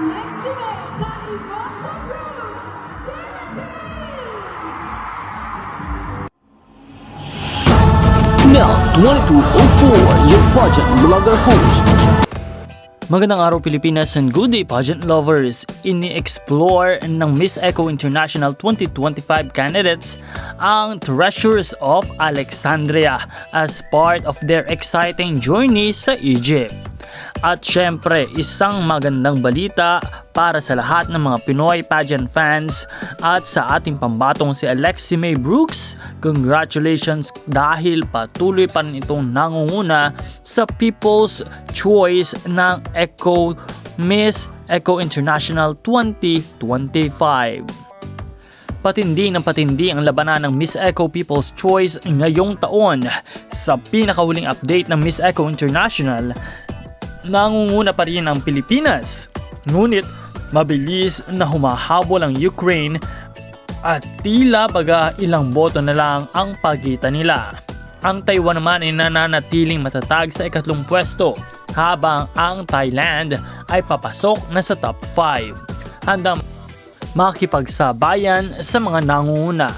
Now, 2204, your pageant vlogger host. Magandang araw Pilipinas and good day pageant lovers! Ini-explore ng Miss Eco International 2025 candidates ang Treasures of Alexandria as part of their exciting journey sa Egypt. At syempre, isang magandang balita para sa lahat ng mga Pinoy pageant fans at sa ating pambatong si Alexie May Brooks. Congratulations dahil patuloy pa rin itong nangunguna sa People's Choice ng Miss Eco International 2025. Patindi ng patindi ang labanan ng Miss Eco People's Choice ngayong taon. Sa pinakahuling update ng Miss Eco International, nangunguna pa rin ang Pilipinas. Ngunit mabilis na humahabol ang Ukraine at tila baga ilang boto na lang ang pagitan nila. Ang Taiwan naman ay nananatiling matatag sa ikatlong pwesto habang ang Thailand ay papasok na sa top 5. Handang makikipagsabayan sa mga nangunguna.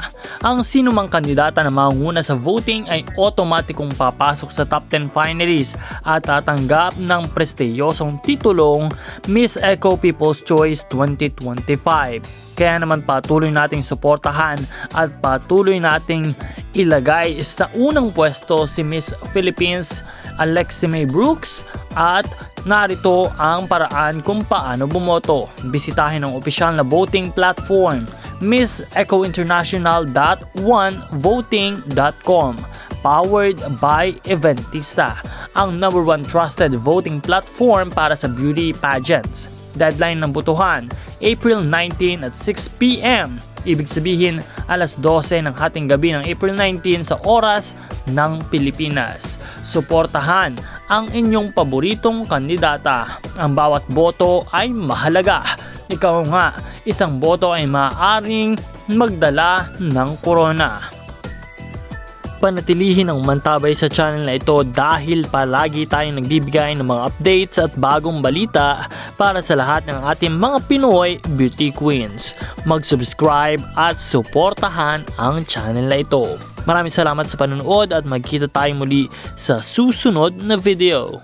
Ang sinumang kandidata na mangunguna sa voting ay otomatikong papasok sa top 10 finalists at tatanggap ng prestiyosong titulong Miss Eco People's Choice 2025. Kaya naman patuloy nating suportahan at patuloy nating ilagay sa unang pwesto si Miss Philippines Alexie May Brooks at narito ang paraan kung paano bumoto. Bisitahin ang opisyal na voting platform missecointernational.onevoting.com, powered by Eventista, ang #1 trusted voting platform para sa beauty pageants. Deadline ng botohan, April 19 at 6 p.m. Ibig sabihin, alas 12 ng hating gabi ng April 19 sa oras ng Pilipinas. Suportahan ang inyong paboritong kandidata. Ang bawat boto ay mahalaga. Ikaw nga, isang boto ay maaaring magdala ng corona. Panatilihin ang mantabay sa channel na ito dahil palagi tayong nagbibigay ng mga updates at bagong balita para sa lahat ng ating mga Pinoy beauty queens. Mag-subscribe at suportahan ang channel na ito. Maraming salamat sa panonood at magkita tayo muli sa susunod na video.